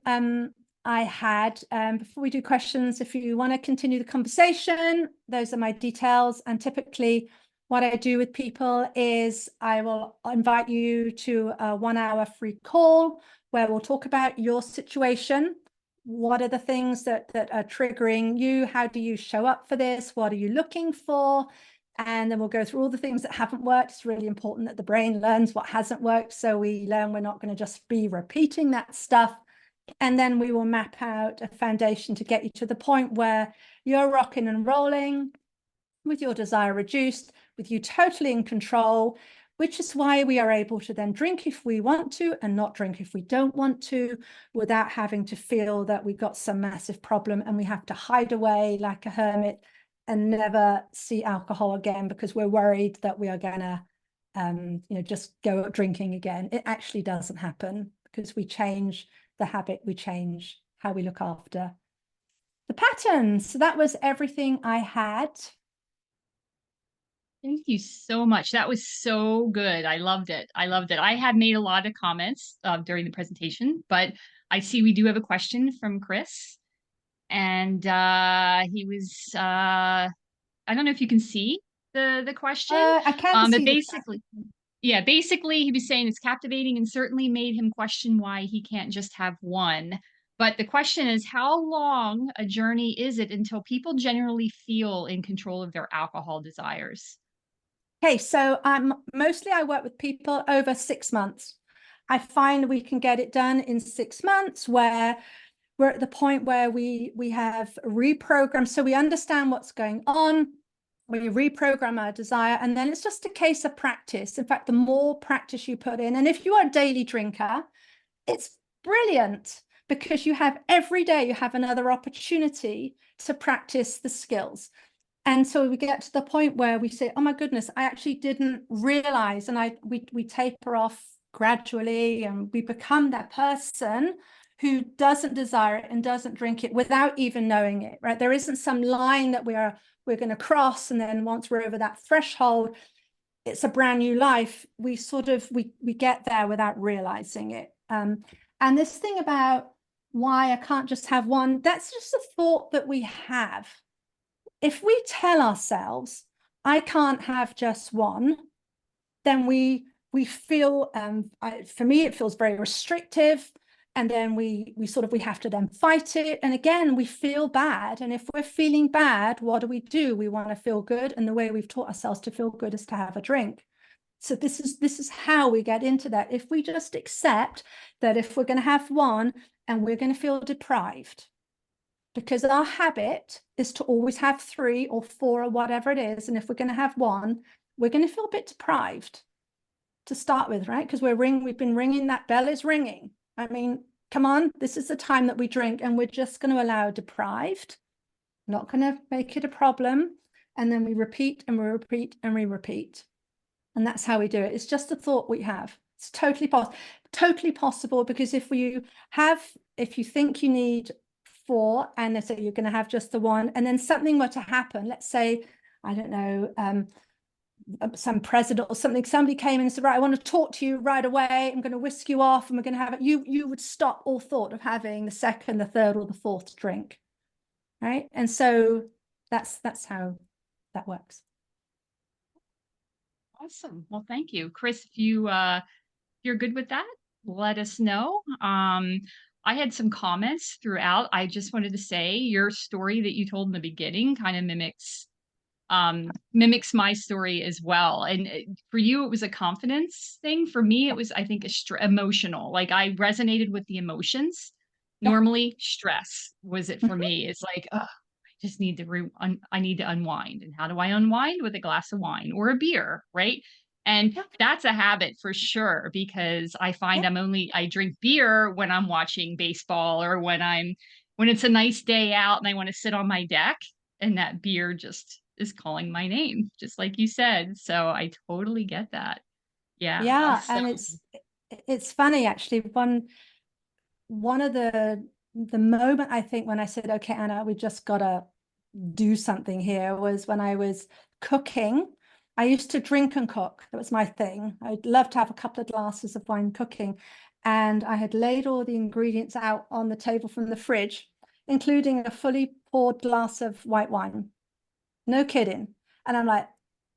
I had. Before we do questions, if you want to continue the conversation, those are my details. And typically what I do with people is I will invite you to a 1 hour free call where we'll talk about your situation. What are the things that are triggering you? How do you show up for this? What are you looking for? And then we'll go through all the things that haven't worked. It's really important that the brain learns what hasn't worked. So we learn we're not going to just be repeating that stuff. And then we will map out a foundation to get you to the point where you're rocking and rolling with your desire reduced, with you totally in control, which is why we are able to then drink if we want to and not drink if we don't want to, without having to feel that we've got some massive problem and we have to hide away like a hermit and never see alcohol again because we're worried that we are going to just go drinking again. It actually doesn't happen because we change the habit, we change how we look after the patterns. So that was everything I had. Thank you so much. That was so good. I loved it. I loved it. I had made a lot of comments during the presentation, but I see we do have a question from Chris. And he was, I don't know if you can see the question. I can't But see basically, basically he was saying it's captivating and certainly made him question why he can't just have one. But the question is, how long a journey is it until people generally feel in control of their alcohol desires? Okay, so mostly I work with people over 6 months. I find we can get it done in 6 months where we're at the point where we have reprogrammed. So we understand what's going on. We reprogram our desire, and then it's just a case of practice. In fact, the more practice you put in, and if you are a daily drinker, it's brilliant because you have every day, you have another opportunity to practice the skills. And so we get to the point where we say, oh my goodness, I actually didn't realize. And we taper off gradually and we become that person who doesn't desire it and doesn't drink it without even knowing it, right? There isn't some line that we're going to cross. And then once we're over that threshold, it's a brand new life. We sort of, we get there without realizing it. And this thing about why I can't just have one, that's just a thought that we have. If we tell ourselves, I can't have just one, then we feel, for me, it feels very restrictive. And then we have to then fight it. And again, we feel bad. And if we're feeling bad, what do? We want to feel good. And the way we've taught ourselves to feel good is to have a drink. So this is how we get into that. If we just accept that if we're going to have one and we're going to feel deprived, because our habit is to always have 3 or 4 or whatever it is. And if we're going to have one, we're going to feel a bit deprived to start with, right? Because we've been ringing, that bell is ringing. I mean, come on, this is the time that we drink and we're just going to allow deprived, not going to make it a problem. And then we repeat and we repeat and we repeat. And that's how we do it. It's just a thought we have. It's totally possible, because if you think you need 4 and so you're going to have just the 1, and then something were to happen, let's say, I don't know, some president or something, somebody came in and said, right, I want to talk to you right away, I'm going to whisk you off and we're going to have it, you would stop all thought of having the second, the third, or the 4th drink, right? And so that's how that works. Awesome. Well, thank you, Chris. If you're good with that, let us know. I had some comments throughout. I just wanted to say your story that you told in the beginning kind of mimics my story as well. And for you, it was a confidence thing. For me, it was, I think, emotional. Like, I resonated with the emotions. Yeah. Normally, stress was it for Mhm. me. It's like, oh, I just need to I need to unwind. And how do I unwind? With a glass of wine or a beer, right? And Yeah. that's a habit for sure, because I find Yeah. I drink beer when I'm watching baseball, or when it's a nice day out and I want to sit on my deck, and that beer just is calling my name, just like you said. So I totally get that. Yeah. Yeah, So and it's funny actually. One of the moment, I think, when I said, okay, Anna, we just gotta do something here, was when I was cooking. I used to drink and cook. That was my thing. I'd love to have a couple of glasses of wine cooking. And I had laid all the ingredients out on the table from the fridge, including a fully poured glass of white wine. No kidding. And I'm like,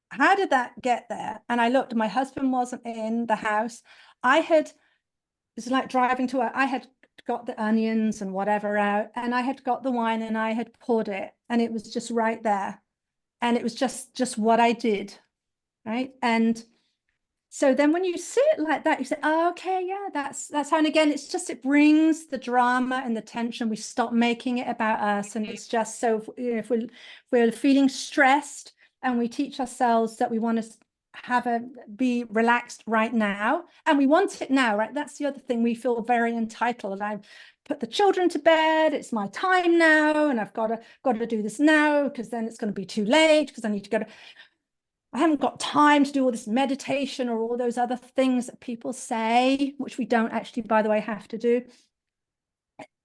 how did that get there? And I looked, my husband wasn't in the house. It's like driving to work. I had got the onions and whatever out, and I had got the wine and I had poured it, and it was just right there. And it was just what I did, right? And so then when you see it like that, you say, oh, okay, yeah, that's how. And again, it brings the drama and the tension. We stop making it about us. And it's just, so if we're feeling stressed, and we teach ourselves that we want to be relaxed right now, and we want it now, right? That's the other thing. We feel very entitled. I've put the children to bed, it's my time now, and I've got to do this now, because then it's going to be too late, because I need to go to, I haven't got time to do all this meditation or all those other things that people say, which we don't actually, by the way, have to do.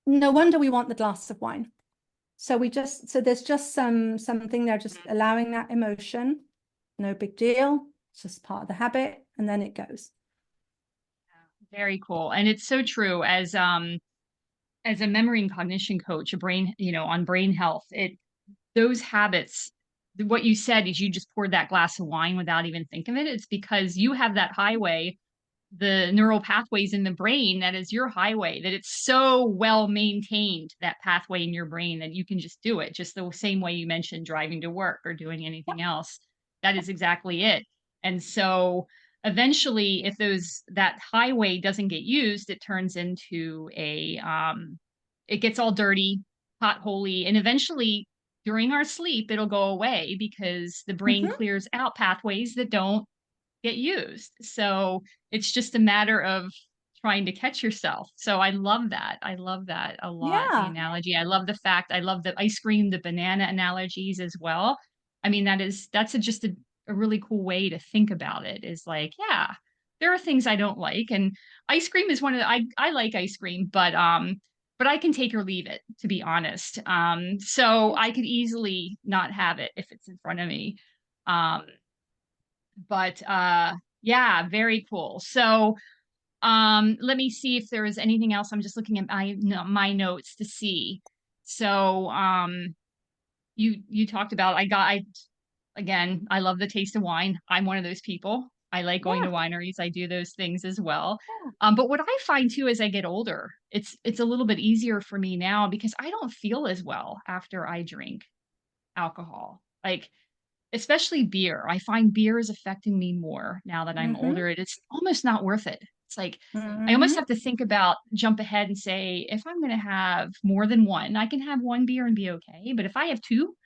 No wonder we want the glass of wine. So there's just something there, just allowing that emotion. No big deal. It's just part of the habit, and then it goes. very cool. And it's so true. As a memory and cognition coach, on brain health, those habits, what you said is, you just poured that glass of wine without even thinking of it. It's because you have that highway, the neural pathways in the brain, that is your highway, that it's so well maintained, that pathway in your brain, that you can just do it, just the same way you mentioned driving to work or doing anything else. That is exactly it. And so eventually, if that highway doesn't get used, it turns into it gets all dirty, potholy, and eventually during our sleep it'll go away, because the brain Mhm. clears out pathways that don't get used. So it's just a matter of trying to catch yourself. So I love that. I love that a lot. The Yeah. analogy. I love the ice cream, the banana analogies as well. I mean, just a really cool way to think about it, is like, yeah, there are things I don't like. And ice cream is I like ice cream, but I can take or leave it, to be honest. So I could easily not have it if it's in front of me. Um, but yeah, very cool. So let me see if there is anything else. I'm just looking at my notes to see. So you talked about, I again, I love the taste of wine. I'm one of those people. I like going to Yeah. wineries. I do those things as well. Yeah. But what I find too, as I get older, it's a little bit easier for me now, because I don't feel as well after I drink alcohol. Like, especially beer. I find beer is affecting me more now that I'm Mm-hmm. older. It's almost not worth it. It's like, I almost Mm-hmm. have to jump ahead and say, if I'm going to have more than one, I can have one beer and be okay. But if I have two,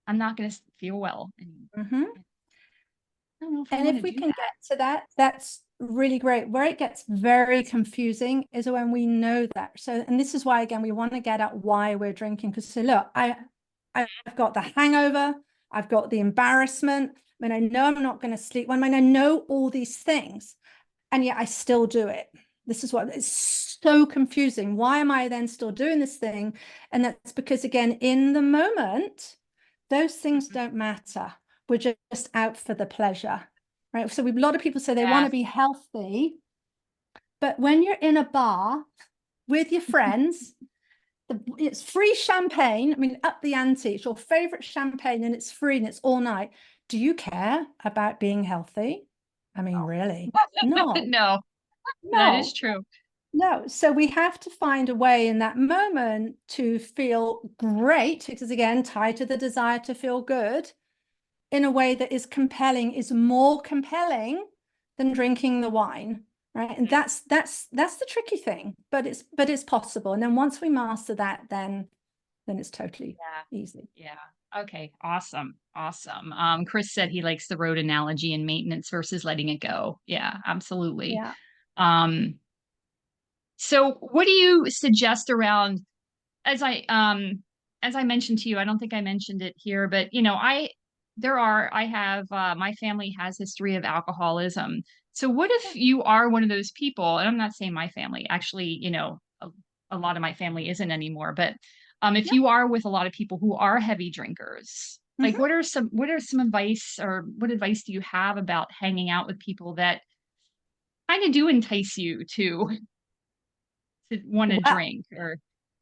I'm not going to feel well. And Mm-hmm. I don't know if I And want to if we do can that. get to that, that's really great. Where it gets very confusing is when we know that. So, and this is why, again, we want to get at why we're drinking. Because, so look, I've got the hangover, I've got the embarrassment. I mean, I know I'm not going to sleep. I mean, I know all these things. and yet I still do it. This is what it's so confusing. Why am I then still doing this thing? And that's because, again, in the moment, those things don't matter. We're just out for the pleasure, right? So a lot of people say they want to be healthy, but when you're in a bar with your friends, it's free champagne. I mean, up the ante. It's your favorite champagne and it's free and it's all night. Do you care about being healthy? I mean, really? No, No, that is no, true. no. So we have to find a way in that moment to feel great, because again, tied to the desire to feel good in a way that is compelling, is more compelling than drinking the wine. Right. And that's the tricky thing, but it's possible. And then once we master that, then it's totally easy. Yeah. Okay. Awesome. Awesome. Chris said he likes the road analogy and maintenance versus letting it go. Yeah, absolutely. Yeah. Um, so what do you suggest around, as I mentioned to you, I don't think I mentioned it here, but I have my family has history of alcoholism. So what if you are one of those people, and I'm not saying my family, actually, a lot of my family isn't anymore, but if Yeah. you are with a lot of people who are heavy drinkers, like Mhm. what are some advice, or what advice do you have about hanging out with people that kind of do entice you to want to Well, drink or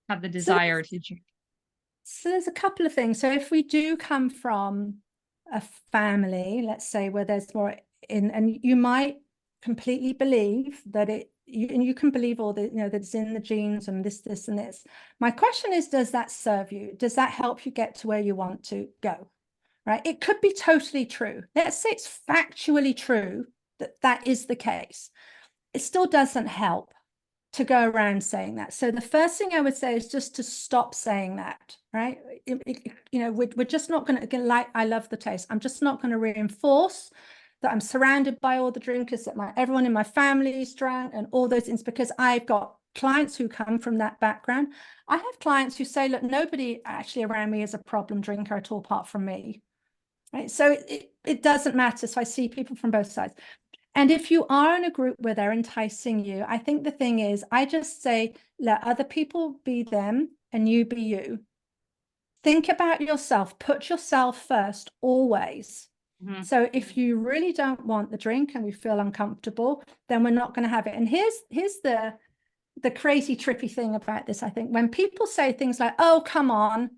have the so desire to drink? there's a couple of things. So if we do come from a family, let's say, where there's more and you might completely believe that and you can believe all the, that it's in the genes and this and this. My question is, does that serve you? Does that help you get to where you want to go? Right? It could be totally true. Let's say it's factually true that that is the case. It still doesn't help to go around saying that. So the first thing I would say is just to stop saying that, right? We're just not going to, like, I love the taste. I'm just not going to reinforce that I'm surrounded by all the drinkers, that everyone in my family is drunk and all those things, because I've got clients who come from that background. I have clients who say, look, nobody actually around me is a problem drinker at all, apart from me, right? So it doesn't matter. So I see people from both sides. And if you are in a group where they're enticing you, I think the thing is, I just say, let other people be them and you be you. Think about yourself, put yourself first, always. Mhm. So if you really don't want the drink and we feel uncomfortable, then we're not going to have it. And here's the crazy, trippy thing about this, I think. When people say things like, oh, come on,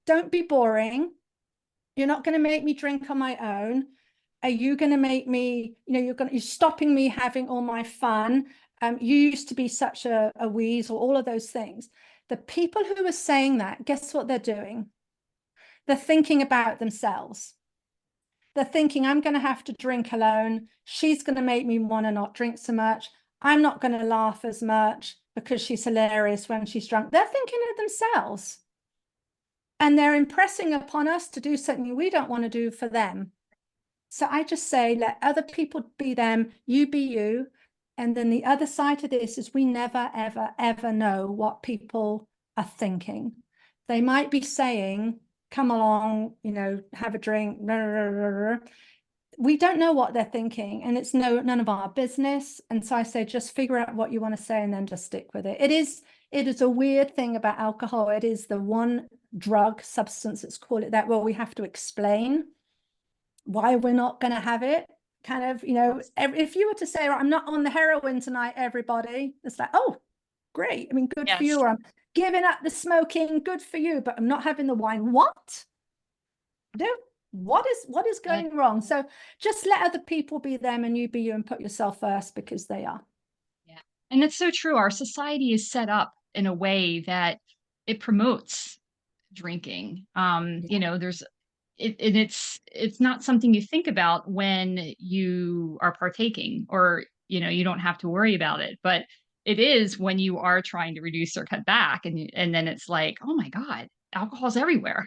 don't be boring. You're not going to make me drink on my own. Are you going to make me, you're stopping me having all my fun. You used to be such a weasel, all of those things. The people who are saying that, guess what they're doing? They're thinking about themselves. They're thinking, I'm going to have to drink alone. She's going to make me want to not drink so much. I'm not going to laugh as much because she's hilarious when she's drunk. They're thinking of themselves. And they're impressing upon us to do something we don't want to do for them. So I just say, let other people be them, you be you. And then the other side of this is we never, ever, ever know what people are thinking. They might be saying, come along, have a drink. Blah, blah, blah, blah. We don't know what they're thinking, and it's none of our business. And so I say, just figure out what you want to say and then just stick with it. It is a weird thing about alcohol. It is the one drug substance, let's call it that, where we have to explain why we're not going to have it. Kind of, if you were to say, right, I'm not on the heroin tonight, everybody, it's like, oh, great. I mean, good for you. Yes. Or I'm giving up the smoking, good for you, but I'm not having the wine. What? No, what is going wrong? So just let other people be them and you be you, and put yourself first, because they are. Yeah. And it's so true. Our society is set up in a way that it promotes drinking. There's and it's not something you think about when you are partaking, or you don't have to worry about it. But it is when you are trying to reduce or cut back, and then it's like, oh my God, alcohol's everywhere.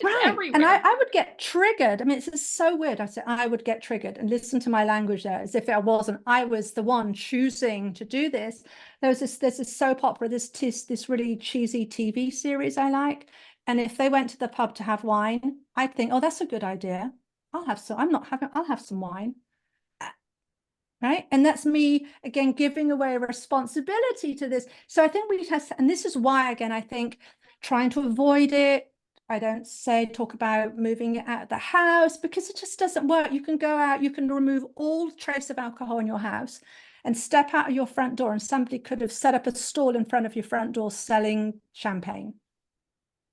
It's Right. And everywhere. I would get triggered. I mean, it's just so weird. I said I would get triggered and listen to my language there as if I was the one choosing to do this. There's this soap opera, this really cheesy TV series I like. And if they went to the pub to have wine, I'd think, oh, that's a good idea. I'll have some wine. right? And that's me, again, giving away responsibility to this. So I think we have, and this is why, again, I think trying to avoid it. I don't say talk about moving it out of the house because it just doesn't work. You can go out, you can remove all trace of alcohol in your house and step out of your front door, and somebody could have set up a stall in front of your front door selling champagne.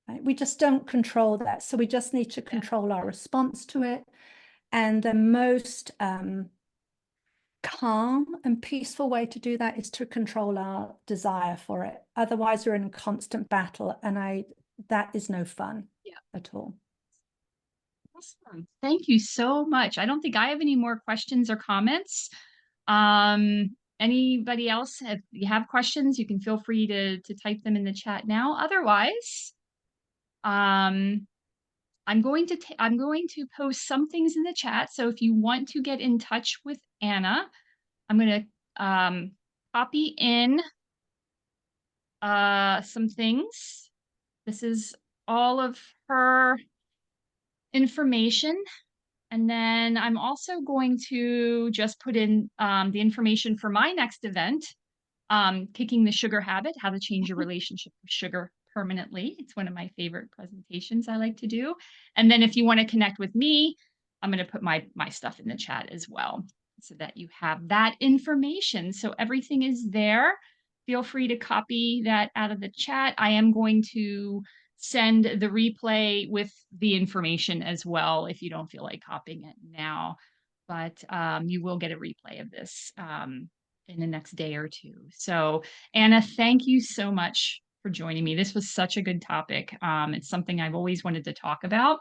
Right? We just don't control that. So we just need to control our response to it. And the most calm and peaceful way to do that is to control our desire for it. Otherwise, we're in a constant battle, and that is no fun at all. Awesome. Thank you so much. I don't think I have any more questions or comments. Anybody else, if you have questions, you can feel free to type them in the chat now. Otherwise, I'm going to post some things in the chat. So if you want to get in touch with Anna, I'm going to copy in some things. This is all of her information. And then I'm also going to just put in the information for my next event, Kicking the Sugar Habit, How to Change Your Relationship with Sugar Permanently. It's one of my favorite presentations I like to do. And then if you want to connect with me, I'm going to put my stuff in the chat as well so that you have that information. So everything is there. Feel free to copy that out of the chat. I am going to send the replay with the information as well if you don't feel like copying it now. But you will get a replay of this in the next day or two. So Anna, thank you so much for joining me. This was such a good topic. It's something I've always wanted to talk about.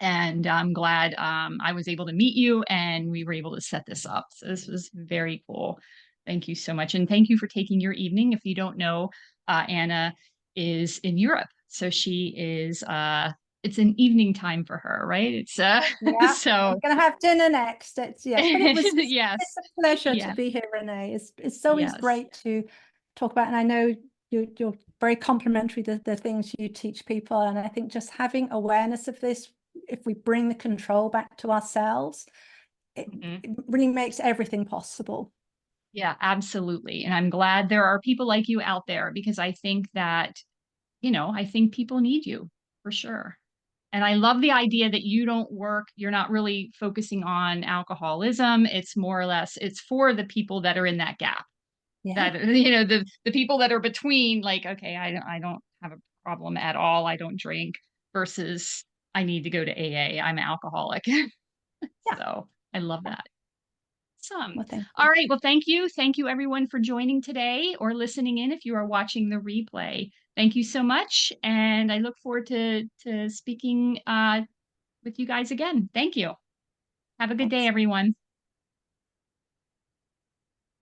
And I'm glad I was able to meet you and we were able to set this up. So this was very cool. Thank you so much. And thank you for taking your evening. If you don't know, Anna is in Europe. So she is, it's an evening time for her, right? It's Yeah, so I'm gonna have dinner next. It's yes, but yes, it's a pleasure yeah, to be here, Renee. It's always yes. great to talk about, and I know you're very complimentary to the things you teach people, and I think just having awareness of this, if we bring the control back to ourselves, it really makes everything possible. Yeah, absolutely. And I'm glad there are people like you out there because I think that, I think people need you for sure. And I love the idea that you don't work, you're not really focusing on alcoholism. It's more or less, it's for the people that are in that gap. Yeah. That, the people that are between like, okay, I don't have a problem at all. I don't drink versus I need to go to AA. I'm an alcoholic. Yeah. So I love that. Awesome. Well, thank All you. right. Well, thank you. Thank you everyone for joining today or listening in if you are watching the replay. Thank you so much. And I look forward to speaking with you guys again. Thank you. Have a good day, Thanks. everyone.